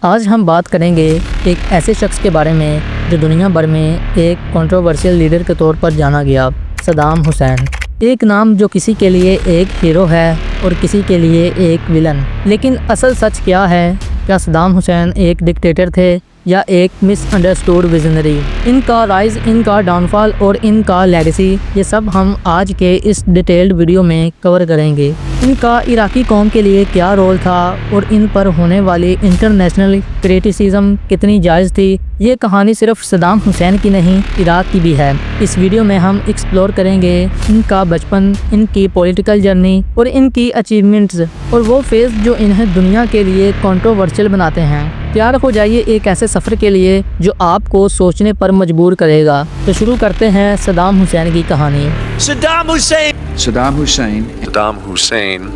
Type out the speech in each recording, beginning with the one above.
آج ہم بات کریں گے ایک ایسے شخص کے بارے میں جو دنیا بھر میں ایک کنٹروورشل لیڈر کے طور پر جانا گیا، صدام حسین۔ ایک نام جو کسی کے لیے ایک ہیرو ہے اور کسی کے لیے ایک ویلن، لیکن اصل سچ کیا ہے؟ کیا صدام حسین ایک ڈکٹیٹر تھے یا ایک مس انڈرسٹوڈ ویژنری؟ ان کا رائز، ان کا ڈاؤن فال اور ان کا لیگیسی، یہ سب ہم آج کے اس ڈیٹیلڈ ویڈیو میں کور کریں گے۔ ان کا عراقی قوم کے لیے کیا رول تھا اور ان پر ہونے والی انٹرنیشنل کرٹیسزم کتنی جائز تھی۔ یہ کہانی صرف صدام حسین کی نہیں، عراق کی بھی ہے۔ اس ویڈیو میں ہم ایکسپلور کریں گے ان کا بچپن، ان کی پولیٹیکل جرنی اور ان کی اچیومنٹس اور وہ فیز جو انہیں دنیا کے لیے کنٹروورشل بناتے ہیں۔ تیار ہو جائیے ایک ایسے سفر کے لیے جو آپ کو سوچنے پر مجبور کرے گا۔ تو شروع کرتے ہیں صدام حسین کی کہانی۔ Saddam Hussein. Saddam Hussein. Saddam Hussein.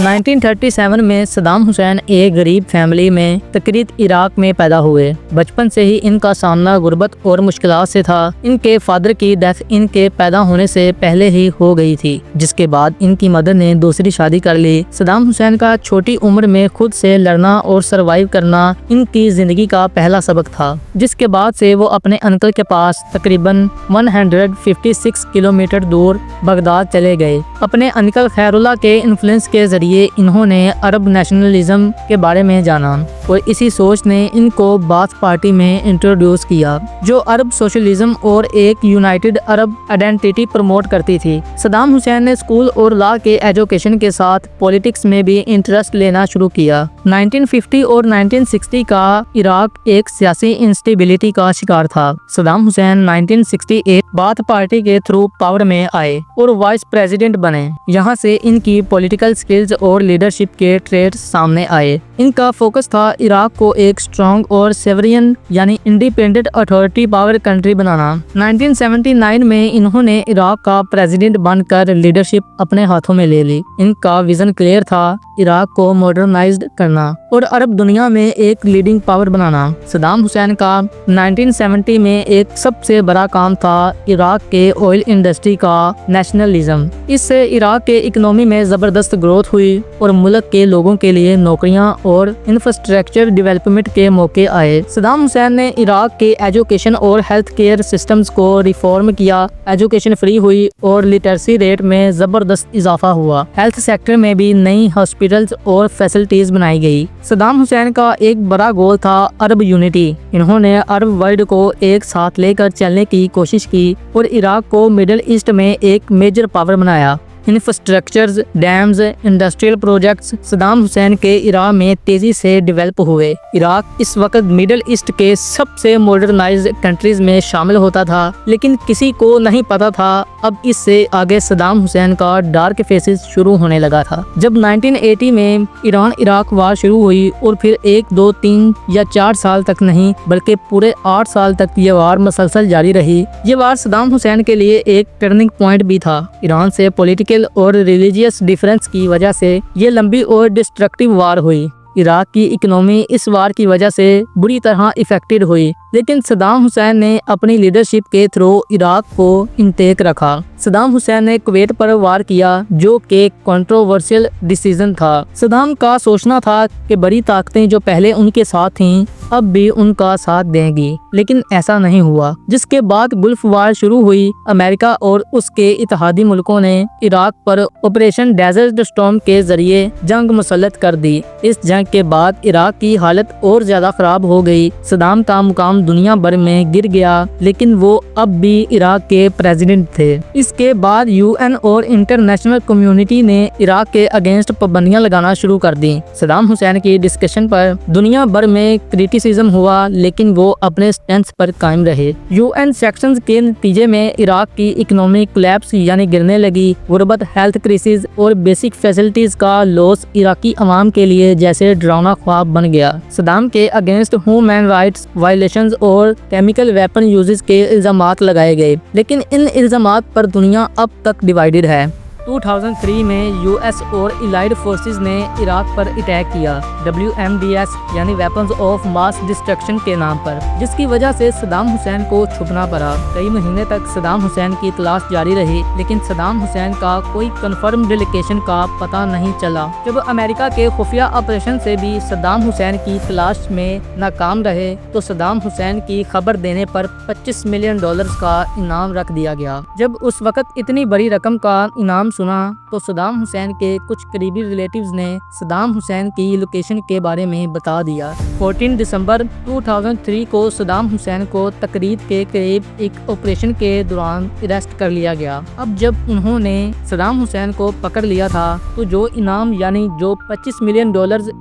1937 میں صدام حسین ایک غریب فیملی میں تکریت عراق میں پیدا ہوئے۔ بچپن سے ہی ان کا سامنا غربت اور مشکلات سے تھا۔ ان کے فادر کی ڈیتھ ان کے پیدا ہونے سے پہلے ہی ہو گئی تھی، جس کے بعد ان کی مدر نے دوسری شادی کر لی۔ صدام حسین کا چھوٹی عمر میں خود سے لڑنا اور سروائیو کرنا ان کی زندگی کا پہلا سبق تھا، جس کے بعد سے وہ اپنے انکل کے پاس تقریباً 156 کلومیٹر دور بغداد چلے گئے۔ اپنے انکل خیر اللہ کے انفلوئنس کے ذریعے انہوں نے عرب نیشنلزم کے بارے میں جانا اور اسی سوچ نے ان کو باعث پارٹی میں انٹروڈیوس کیا، جو عرب سوشلزم اور ایک یونائٹڈ عرب آئیڈینٹی پروموٹ کرتی تھی۔ صدام حسین نے اسکول اور لا کے ایجوکیشن کے ساتھ پولیٹکس میں بھی انٹرسٹ لینا شروع کیا۔ 1950 اور 1960 کا عراق ایک سیاسی انسٹیبلٹی کا شکار تھا۔ صدام حسین 1968 باعث پارٹی کے تھرو پاور میں آئے اور وائس پریزیڈنٹ بنے۔ یہاں سے ان کی پولیٹیکل سکلز اور لیڈرشپ کے ٹریٹس سامنے آئے۔ ان کا فوکس تھا عراق کو ایک اسٹرانگ اور سیورین یعنی انڈیپینڈنٹ اتھارٹی پاور کنٹری بنانا۔ 1979 میں انہوں نے عراق کا پریزیڈنٹ بن کر لیڈرشپ اپنے ہاتھوں میں لے لی۔ ان کا ویژن کلیئر تھا، عراق کو ماڈرنائزڈ کرنا اور عرب دنیا میں ایک لیڈنگ پاور بنانا۔ صدام حسین کا 1970 میں ایک سب سے بڑا کام تھا عراق کے آئل انڈسٹری کا نیشنلزم۔ اس سے عراق کے اکنومی میں زبردست گروتھ ہوئی اور ملک کے لوگوں کے لیے نوکریاں اور انفراسٹرکچر ڈیولپمنٹ کے موقع آئے۔ صدام حسین نے عراق کے ایجوکیشن اور ہیلتھ کیئر سسٹمز کو ریفارم کیا۔ ایجوکیشن فری ہوئی اور لٹریسی ریٹ میں زبردست اضافہ ہوا۔ ہیلتھ سیکٹر میں بھی نئی ہاسپٹلز اور فیسلٹیز بنائی گئی۔ صدام حسین کا ایک بڑا گول تھا عرب یونٹی۔ انہوں نے عرب ورلڈ کو ایک ساتھ لے کر چلنے کی کوشش کی اور عراق کو مڈل ایسٹ میں ایک میجر پاور بنایا۔ Infrastructures, dams, industrial projects Saddam Hussein کے عراق میں تیزی سے ڈیولپ ہوئے۔ عراق اس وقت مڈل ایسٹ کے سب سے ماڈرنائزڈ کنٹریز میں شامل ہوتا تھا، لیکن کسی کو نہیں پتا تھا اب اس سے آگے صدام حسین کا ڈارک فیسز شروع ہونے لگا تھا۔ جب 1980 میں ایران عراق وار شروع ہوئی اور پھر 1، 2، 3 یا 4 سال تک نہیں بلکہ پورے 8 سال تک یہ وار مسلسل جاری رہی۔ یہ وار صدام حسین کے لیے ایک ٹرننگ پوائنٹ بھی تھا۔ ایران سے پولیٹیکل اور ریلیجیس ڈیفرنس کی وجہ سے یہ لمبی اور ڈسٹرکٹیو وار ہوئی۔ عراق کی اکنومی اس وار کی وجہ سے بری طرح افیکٹڈ ہوئی، لیکن صدام حسین نے اپنی لیڈرشپ کے تھرو عراق کو انٹیک رکھا۔ صدام حسین نے کویت پر وار کیا، جو کہ کنٹروورشل ڈیسیژن تھا۔ صدام کا سوچنا تھا کہ بڑی طاقتیں جو پہلے ان کے ساتھ تھیں اب بھی ان کا ساتھ دیں گی، لیکن ایسا نہیں ہوا۔ جس کے بعد گلف وار شروع ہوئی۔ امریکہ اور اس کے اتحادی ملکوں نے عراق پر آپریشن ڈیزرٹ اسٹارم کے ذریعے جنگ مسلط کر دی۔ اس جنگ کے بعد عراق کی حالت اور زیادہ خراب ہو گئی۔ صدام کا مقام دنیا بھر میں گر گیا، لیکن وہ اب بھی عراق کے پریزیڈنٹ تھے۔ اس کے بعد UN اور انٹرنیشنل کمیونٹی نے عراق کے اگینسٹ پابندیاں لگانا شروع کر دی۔ صدام حسین کی ڈسکشن پر دنیا بھر میں کرٹیسزم ہوا، لیکن وہ اپنے سٹینس پر قائم رہے۔ UN سیکشنز کے نتیجے میں عراق کی اکنومی کولیپس یعنی گرنے لگی۔ غربت، ہیلتھ کرائسس اور بیسک فیسلٹیز کا لاس عراقی عوام کے لیے جیسے ڈراؤنا خواب بن گیا۔ صدام کے اگینسٹ ہیومن رائٹس وائلیشنز اور کیمیکل ویپن یوزز کے الزامات لگائے گئے، لیکن ان الزامات پر دنیا اب تک ڈیوائیڈڈ ہے۔ 2003 میں US اور الائیڈ فورسز نے عراق پر اٹیک کیا WMDS یعنی ویپنز آف ماس ڈسٹرکشن کے نام پر، جس کی وجہ سے صدام حسین کو چھپنا پڑا۔ کئی مہینے تک صدام حسین کی تلاش جاری رہی، لیکن صدام حسین کا کوئی کنفرم لوکیشن کا پتہ نہیں چلا۔ جب امریکہ کے خفیہ آپریشن سے بھی صدام حسین کی تلاش میں ناکام رہے تو صدام حسین کی خبر دینے پر $25 ملین کا انعام رکھ دیا گیا۔ جب اس وقت اتنی بڑی رقم کا انعام سنا تو صدام حسین کے کچھ قریبی ریلیٹیوز نے صدام حسین کی لوکیشن کے بارے میں بتا دیا۔ 14 دسمبر 2003 کو صدام حسین کو تقرید کے قریب ایک آپریشن کے دوران اریسٹ کر لیا گیا۔ اب جب انہوں نے صدام حسین کو پکڑ لیا تھا تو جو انعام یعنی جو $25 ملین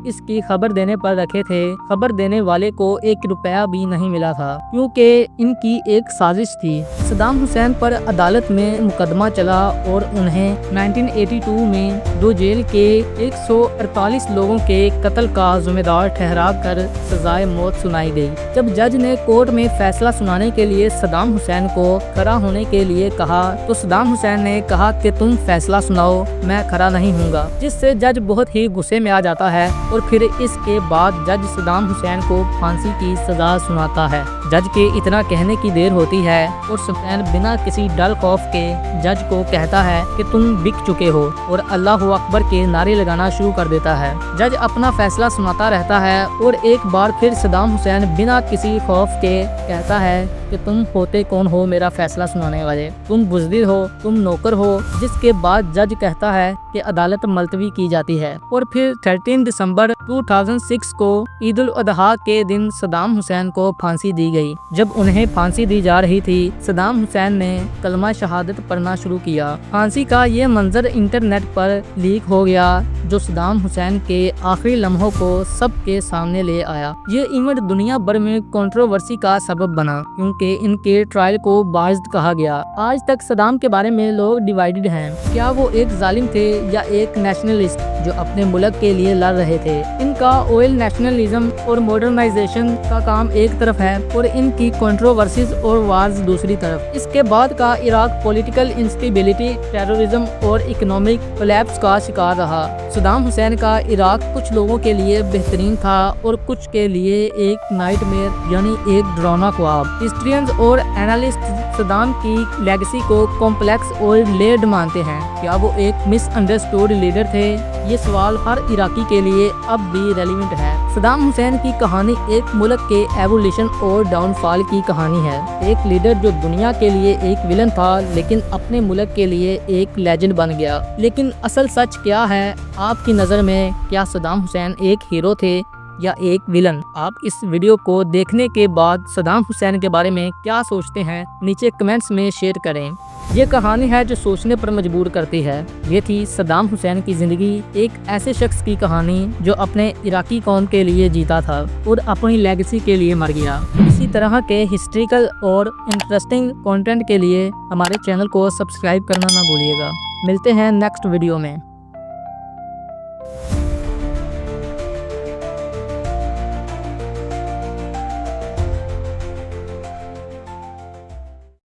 اس کی خبر دینے پر رکھے تھے، خبر دینے والے کو $1 بھی نہیں ملا تھا، کیونکہ ان کی ایک سازش تھی۔ صدام حسین پر عدالت میں مقدمہ چلا اور انہیں 1982 میں دو جیل کے 148 لوگوں کے قتل کا ذمہ دار ٹھہرا کر سزائے موت سنائی گئی۔ جب جج نے کورٹ میں فیصلہ سنانے کے لیے صدام حسین کو کھڑا ہونے کے لیے کہا تو صدام حسین نے کہا کہ تم فیصلہ سناؤ، میں کھڑا نہیں ہوں گا، جس سے جج بہت ہی غصے میں آ جاتا ہے اور پھر اس کے بعد جج صدام حسین کو پھانسی کی سزا سناتا ہے۔ جج کے اتنا کہنے کی دیر ہوتی ہے اور حسین بنا کسی ڈر خوف کے جج کو کہتا ہے کہ تم بک چکے ہو اور اللہ اکبر کے نعرے لگانا شروع کر دیتا ہے۔ جج اپنا فیصلہ سناتا رہتا ہے اور ایک بار پھر صدام حسین بنا کسی خوف کے کہتا ہے کہ تم ہوتے کون ہو میرا فیصلہ سنانے والے، تم بزدل ہو، تم نوکر ہو، جس کے بعد جج کہتا ہے کہ عدالت ملتوی کی جاتی ہے۔ اور پھر 13 دسمبر 2006 کو عید الاضحیٰ کے دن صدام حسین کو پھانسی دی گئی۔ جب انہیں پھانسی دی جا رہی تھی صدام حسین نے کلمہ شہادت پڑھنا شروع کیا۔ پھانسی کا یہ منظر انٹرنیٹ پر لیک ہو گیا جو صدام حسین کے آخری لمحوں کو سب کے سامنے لے آیا۔ یہ ایونٹ دنیا بھر میں کنٹروورسی کا سبب بنا کیونکہ ان کے ٹرائل کو باعث کہا گیا۔ آج تک صدام کے بارے میں لوگ ڈیوائیڈڈ ہیں، کیا وہ ایک ظالم تھے یا ایک نیشنلسٹ جو اپنے ملک کے لیے لڑ رہے تھے۔ ان کا آئل نیشنلزم اور ماڈرنائزیشن کا کام ایک طرف ہے اور ان کی کنٹروورسیز اور وارز دوسری طرف۔ اس کے بعد کا عراق پولیٹیکل انسٹیبلٹی، ٹیررزم اور اکنامک کولیپس کا شکار رہا۔ صدام حسین کا عراق کچھ لوگوں کے لیے بہترین تھا اور کچھ کے لیے ایک نائٹ میئر یعنی ایک ڈراؤنا خواب۔ ہسٹرینز اور اینالسٹ صدام کی لیگیسی کو کمپلیکس اور لیئرڈ مانتے ہیں۔ کیا وہ ایک مس انڈرسٹوڈ لیڈر تھے؟ یہ سوال ہر عراقی کے لیے اب بھی ریلیونٹ ہے۔ صدام حسین کی کہانی ایک ملک کے ایوولیوشن اور ڈاؤن فال کی کہانی ہے۔ ایک لیڈر جو دنیا کے لیے ایک ویلن تھا لیکن اپنے ملک کے لیے ایک لیجنڈ بن گیا۔ لیکن اصل سچ کیا ہے آپ کی نظر میں؟ کیا صدام حسین ایک ہیرو تھے یا ایک ویلن؟ آپ اس ویڈیو کو دیکھنے کے بعد صدام حسین کے بارے میں کیا سوچتے ہیں نیچے کمنٹس میں شیئر کریں۔ یہ کہانی ہے جو سوچنے پر مجبور کرتی ہے۔ یہ تھی صدام حسین کی زندگی، ایک ایسے شخص کی کہانی جو اپنے عراقی قوم کے لیے جیتا تھا اور اپنی لیگیسی کے لیے مر گیا۔ اسی طرح کے ہسٹریکل اور انٹرسٹنگ کنٹینٹ کے لیے ہمارے چینل کو سبسکرائب کرنا نہ بھولیے گا۔ ملتے ہیں نیکسٹ ویڈیو میں۔